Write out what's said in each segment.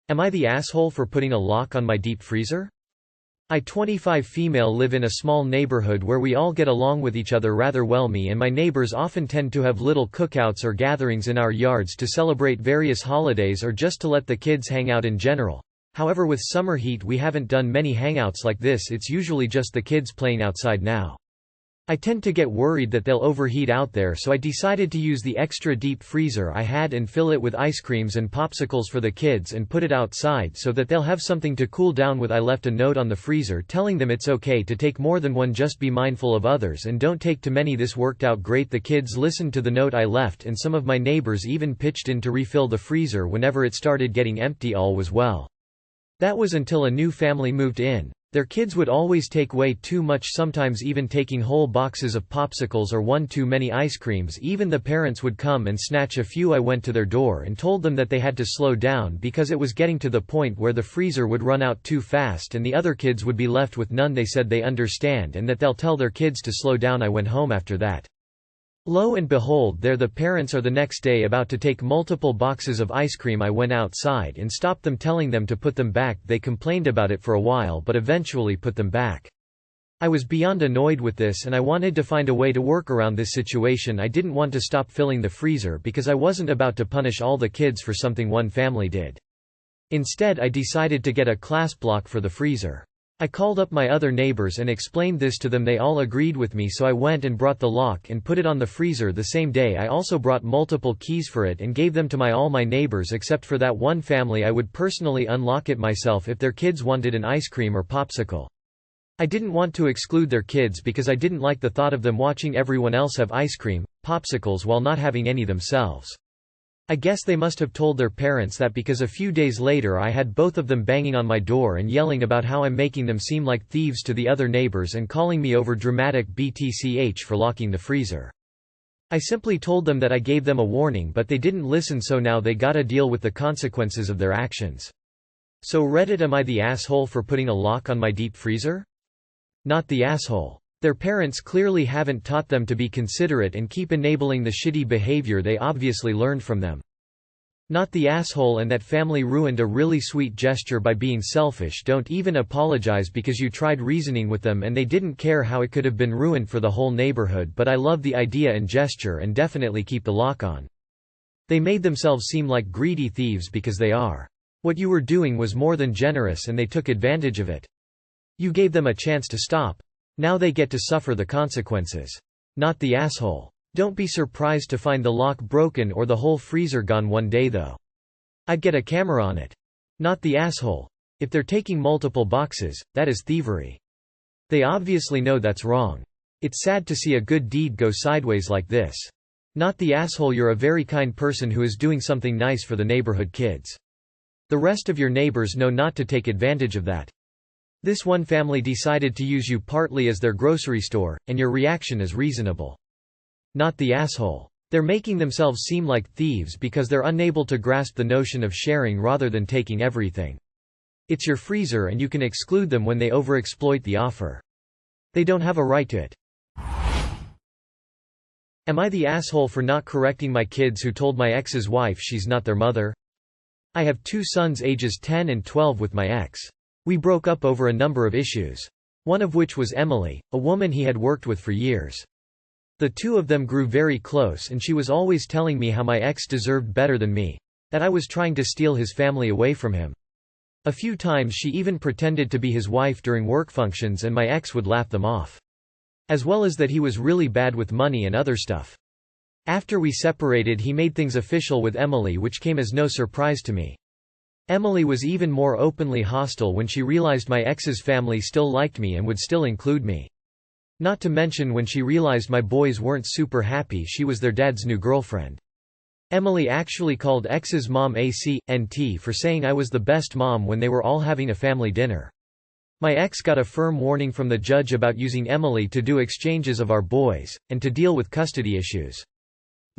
Am I the asshole for putting a lock on my deep freezer? I 25 female live in a small neighborhood where we all get along with each other rather well. Me and my neighbors often tend to have little cookouts or gatherings in our yards to celebrate various holidays or just to let the kids hang out in general. However, with summer heat we haven't done many hangouts like this. It's usually just the kids playing outside now. I tend to get worried that they'll overheat out there, so I decided to use the extra deep freezer I had and fill it with ice creams and popsicles for the kids and put it outside so that they'll have something to cool down with. I left a note on the freezer telling them it's okay to take more than one, just be mindful of others and don't take too many. This worked out great. The kids listened to the note I left and some of my neighbors even pitched in to refill the freezer whenever it started getting empty. All was well. That was until a new family moved in. Their kids would always take way too much, sometimes even taking whole boxes of popsicles or one too many ice creams. Even the parents would come and snatch a few. I went to their door and told them that they had to slow down because it was getting to the point where the freezer would run out too fast and the other kids would be left with none. They said they understand and that they'll tell their kids to slow down. I went home after that. Lo and behold, there the parents are the next day about to take multiple boxes of ice cream. I went outside and stopped them, telling them to put them back. They complained about it for a while but eventually put them back. I was beyond annoyed with this and I wanted to find a way to work around this situation. I didn't want to stop filling the freezer because I wasn't about to punish all the kids for something one family did. Instead, I decided to get a class block for the freezer. I called up my other neighbors and explained this to them. They all agreed with me, so I went and brought the lock and put it on the freezer the same day. I also brought multiple keys for it and gave them to all my neighbors except for that one family. I would personally unlock it myself if their kids wanted an ice cream or popsicle. I didn't want to exclude their kids because I didn't like the thought of them watching everyone else have ice cream, popsicles while not having any themselves. I guess they must have told their parents that because a few days later I had both of them banging on my door and yelling about how I'm making them seem like thieves to the other neighbors and calling me over dramatic BTCH for locking the freezer. I simply told them that I gave them a warning, but they didn't listen, so now they gotta deal with the consequences of their actions. So Reddit, am I the asshole for putting a lock on my deep freezer? Not the asshole. Their parents clearly haven't taught them to be considerate and keep enabling the shitty behavior they obviously learned from them. Not the asshole, and that family ruined a really sweet gesture by being selfish. Don't even apologize because you tried reasoning with them and they didn't care how it could have been ruined for the whole neighborhood, but I love the idea and gesture and definitely keep the lock on. They made themselves seem like greedy thieves because they are. What you were doing was more than generous and they took advantage of it. You gave them a chance to stop. Now they get to suffer the consequences. Not the asshole. Don't be surprised to find the lock broken or the whole freezer gone one day though. I'd get a camera on it. Not the asshole. If they're taking multiple boxes, that is thievery. They obviously know that's wrong. It's sad to see a good deed go sideways like this. Not the asshole. You're a very kind person who is doing something nice for the neighborhood kids. The rest of your neighbors know not to take advantage of that. This one family decided to use you partly as their grocery store, and your reaction is reasonable. Not the asshole. They're making themselves seem like thieves because they're unable to grasp the notion of sharing rather than taking everything. It's your freezer and you can exclude them when they overexploit the offer. They don't have a right to it. Am I the asshole for not correcting my kids who told my ex's wife she's not their mother? I have 2 sons ages 10 and 12 with my ex. We broke up over a number of issues. One of which was Emily, a woman he had worked with for years. The two of them grew very close and she was always telling me how my ex deserved better than me. That I was trying to steal his family away from him. A few times she even pretended to be his wife during work functions and my ex would laugh them off. As well as that he was really bad with money and other stuff. After we separated he made things official with Emily, which came as no surprise to me. Emily was even more openly hostile when she realized my ex's family still liked me and would still include me. Not to mention when she realized my boys weren't super happy she was their dad's new girlfriend. Emily actually called ex's mom ACNT for saying I was the best mom when they were all having a family dinner. My ex got a firm warning from the judge about using Emily to do exchanges of our boys, and to deal with custody issues.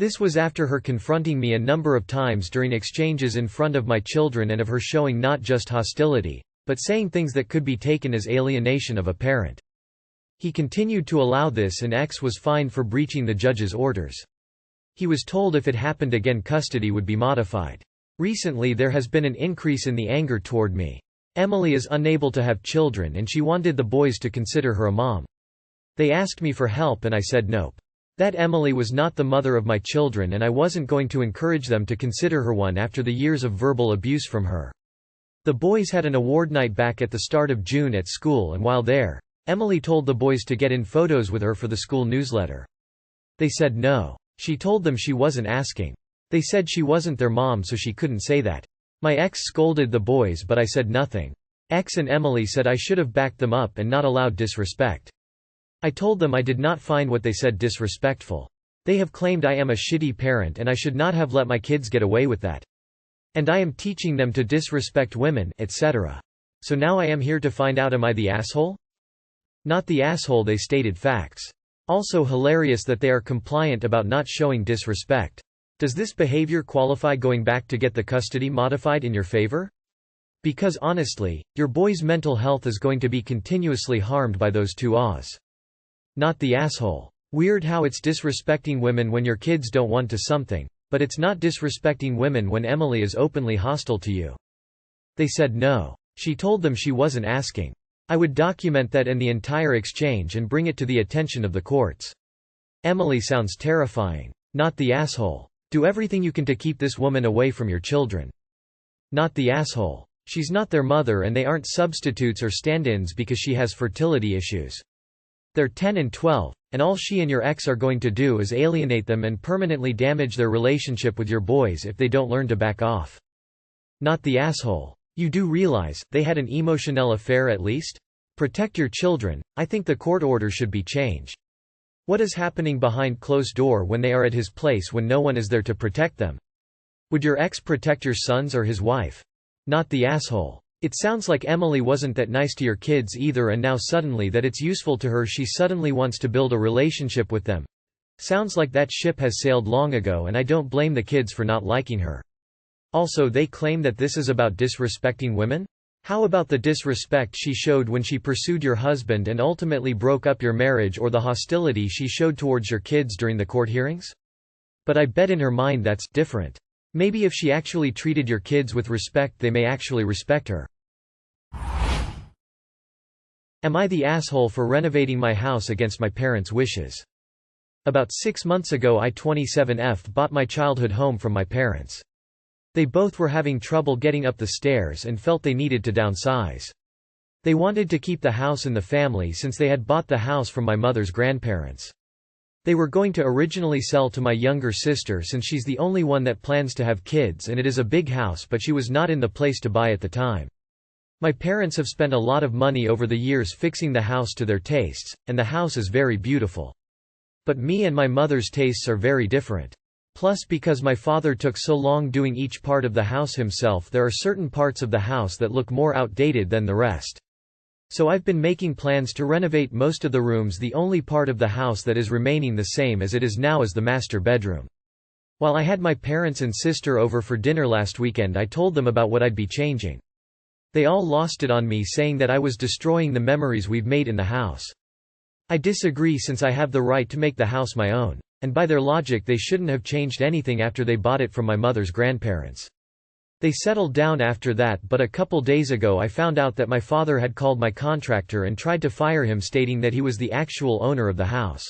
This was after her confronting me a number of times during exchanges in front of my children and of her showing not just hostility, but saying things that could be taken as alienation of a parent. He continued to allow this and X was fined for breaching the judge's orders. He was told if it happened again custody would be modified. Recently there has been an increase in the anger toward me. Emily is unable to have children and she wanted the boys to consider her a mom. They asked me for help and I said nope. That Emily was not the mother of my children and I wasn't going to encourage them to consider her one after the years of verbal abuse from her. The boys had an award night back at the start of June at school, and while there, Emily told the boys to get in photos with her for the school newsletter. They said no. She told them she wasn't asking. They said she wasn't their mom so she couldn't say that. My ex scolded the boys but I said nothing. Ex and Emily said I should have backed them up and not allowed disrespect. I told them I did not find what they said disrespectful. They have claimed I am a shitty parent and I should not have let my kids get away with that. And I am teaching them to disrespect women, etc. So now I am here to find out, am I the asshole? Not the asshole, they stated facts. Also hilarious that they are compliant about not showing disrespect. Does this behavior qualify going back to get the custody modified in your favor? Because honestly, your boy's mental health is going to be continuously harmed by those two ahs. Not the asshole. Weird how it's disrespecting women when your kids don't want to something, but it's not disrespecting women when Emily is openly hostile to you. They said no. She told them she wasn't asking. I would document that and the entire exchange and bring it to the attention of the courts. Emily sounds terrifying. Not the asshole. Do everything you can to keep this woman away from your children. Not the asshole. She's not their mother and they aren't substitutes or stand-ins because she has fertility issues. They're 10 and 12, and all she and your ex are going to do is alienate them and permanently damage their relationship with your boys if they don't learn to back off. Not the asshole. You do realize they had an emotional affair at least? Protect your children. I think the court order should be changed. What is happening behind closed door when they are at his place when no one is there to protect them? Would your ex protect your sons or his wife? Not the asshole. It sounds like Emily wasn't that nice to your kids either and now suddenly that it's useful to her she suddenly wants to build a relationship with them. Sounds like that ship has sailed long ago and I don't blame the kids for not liking her. Also they claim that this is about disrespecting women? How about the disrespect she showed when she pursued your husband and ultimately broke up your marriage, or the hostility she showed towards your kids during the court hearings? But I bet in her mind that's different. Maybe if she actually treated your kids with respect they may actually respect her. Am I the asshole for renovating my house against my parents' wishes? About 6 months ago I 27F bought my childhood home from my parents. They both were having trouble getting up the stairs and felt they needed to downsize. They wanted to keep the house in the family since they had bought the house from my mother's grandparents. They were going to originally sell to my younger sister since she's the only one that plans to have kids and it is a big house, but she was not in the place to buy at the time. My parents have spent a lot of money over the years fixing the house to their tastes, and the house is very beautiful. But me and my mother's tastes are very different. Plus because my father took so long doing each part of the house himself, there are certain parts of the house that look more outdated than the rest. So I've been making plans to renovate most of the rooms. The only part of the house that is remaining the same as it is now is the master bedroom. While I had my parents and sister over for dinner last weekend, I told them about what I'd be changing. They all lost it on me, saying that I was destroying the memories we've made in the house. I disagree since I have the right to make the house my own. And by their logic they shouldn't have changed anything after they bought it from my mother's grandparents. They settled down after that, but a couple days ago I found out that my father had called my contractor and tried to fire him, stating that he was the actual owner of the house.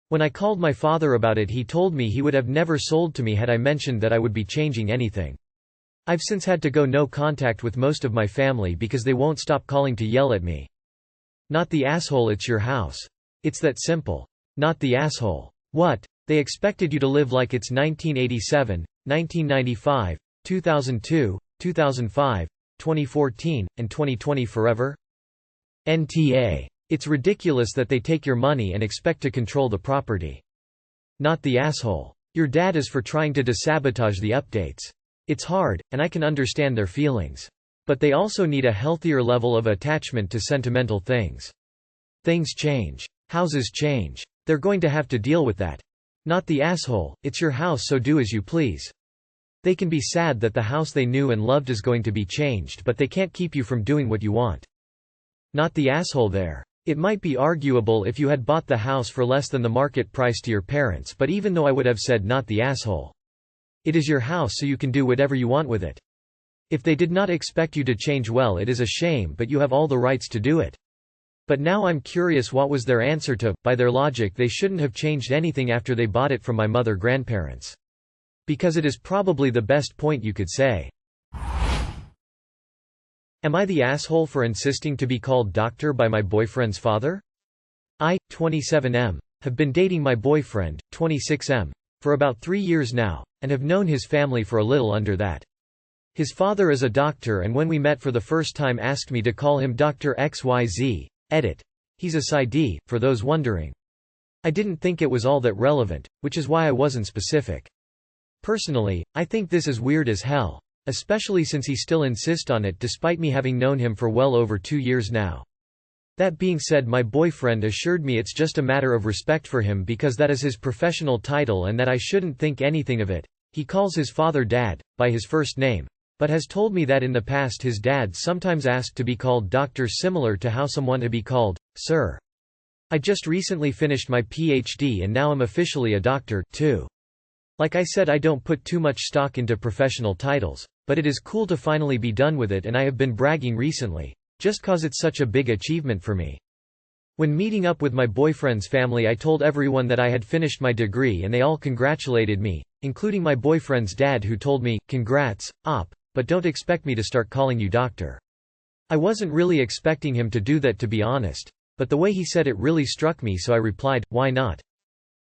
When I called my father about it he told me he would have never sold to me had I mentioned that I would be changing anything. I've since had to go no contact with most of my family because they won't stop calling to yell at me. Not the asshole, it's your house. It's that simple. Not the asshole. What? They expected you to live like it's 1987, 1995, 2002, 2005, 2014, and 2020 forever? NTA. It's ridiculous that they take your money and expect to control the property. Not the asshole. Your dad is for trying to sabotage the updates. It's hard, and I can understand their feelings. But they also need a healthier level of attachment to sentimental things. Things change. Houses change. They're going to have to deal with that. Not the asshole, it's your house, so do as you please. They can be sad that the house they knew and loved is going to be changed, but they can't keep you from doing what you want. Not the asshole there. It might be arguable if you had bought the house for less than the market price to your parents, but even though I would have said not the asshole. It is your house, so you can do whatever you want with it. If they did not expect you to change, well, it is a shame, but you have all the rights to do it. But now I'm curious, what was their answer to, by their logic they shouldn't have changed anything after they bought it from my mother-grandparents. Because it is probably the best point you could say. Am I the asshole for insisting to be called doctor by my boyfriend's father? I, 27M, have been dating my boyfriend, 26M, for about 3 years now, and have known his family for a little under that. His father is a doctor, and when we met for the first time asked me to call him Dr. XYZ, edit. He's a PsyD, for those wondering. I didn't think it was all that relevant, which is why I wasn't specific. Personally, I think this is weird as hell. Especially since he still insists on it despite me having known him for well over 2 years now. That being said, my boyfriend assured me it's just a matter of respect for him because that is his professional title and that I shouldn't think anything of it. He calls his father Dad, by his first name, but has told me that in the past his dad sometimes asked to be called doctor, similar to how someone to be called, sir. I just recently finished my PhD and now I'm officially a doctor, too. Like I said, I don't put too much stock into professional titles, but it is cool to finally be done with it, and I have been bragging recently, just cause it's such a big achievement for me. When meeting up with my boyfriend's family, I told everyone that I had finished my degree and they all congratulated me, including my boyfriend's dad, who told me, "Congrats, op, but don't expect me to start calling you doctor." I wasn't really expecting him to do that, to be honest, but the way he said it really struck me, so I replied, "Why not?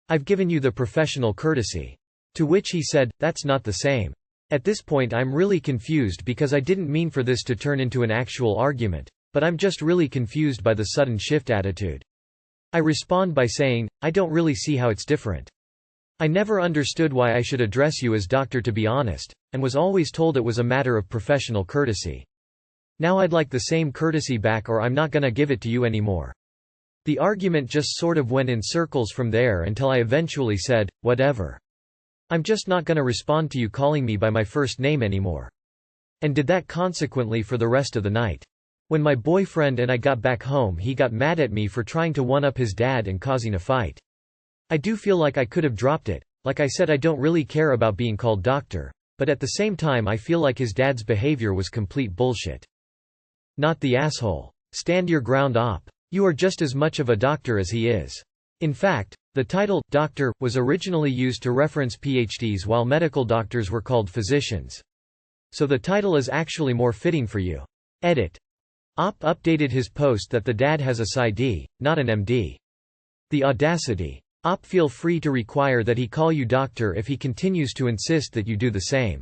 I've given you the professional courtesy." To which he said, "That's not the same." At this point I'm really confused because I didn't mean for this to turn into an actual argument, but I'm just really confused by the sudden shift attitude. I respond by saying, I don't really see how it's different. I never understood why I should address you as doctor, to be honest, and was always told it was a matter of professional courtesy. Now I'd like the same courtesy back, or I'm not gonna give it to you anymore. The argument just sort of went in circles from there until I eventually said, whatever. I'm just not gonna respond to you calling me by my first name anymore. And did that consequently for the rest of the night. When my boyfriend and I got back home, he got mad at me for trying to one-up his dad and causing a fight. I do feel like I could have dropped it. Like I said, I don't really care about being called doctor, but at the same time I feel like his dad's behavior was complete bullshit. Not the asshole. Stand your ground, op. You are just as much of a doctor as he is. In fact, the title, doctor, was originally used to reference PhDs while medical doctors were called physicians. So the title is actually more fitting for you. Edit. Op updated his post that the dad has a PsyD, not an MD. The audacity. Op, feel free to require that he call you doctor if he continues to insist that you do the same.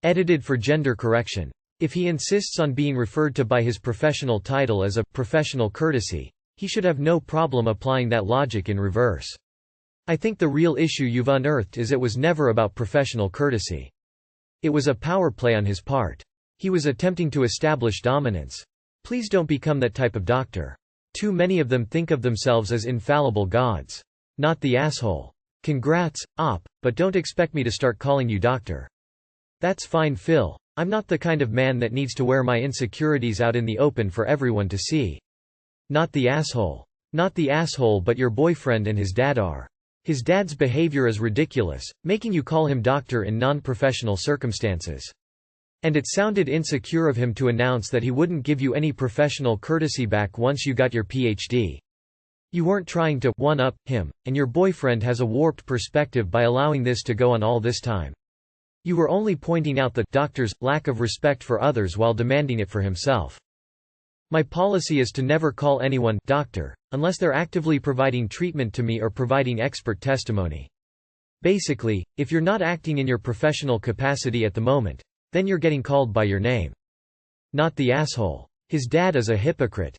Edited for gender correction. If he insists on being referred to by his professional title as a professional courtesy, he should have no problem applying that logic in reverse. I think the real issue you've unearthed is it was never about professional courtesy. It was a power play on his part. He was attempting to establish dominance. Please don't become that type of doctor. Too many of them think of themselves as infallible gods. Not the asshole. Congrats, op, but don't expect me to start calling you doctor. That's fine, Phil. I'm not the kind of man that needs to wear my insecurities out in the open for everyone to see. Not the asshole. Not the asshole, but your boyfriend and his dad are. His dad's behavior is ridiculous, making you call him doctor in non-professional circumstances. And it sounded insecure of him to announce that he wouldn't give you any professional courtesy back once you got your PhD. You weren't trying to one-up him, and your boyfriend has a warped perspective by allowing this to go on all this time. You were only pointing out the doctor's lack of respect for others while demanding it for himself. My policy is to never call anyone doctor, unless they're actively providing treatment to me or providing expert testimony. Basically, if you're not acting in your professional capacity at the moment, then you're getting called by your name. Not the asshole. His dad is a hypocrite.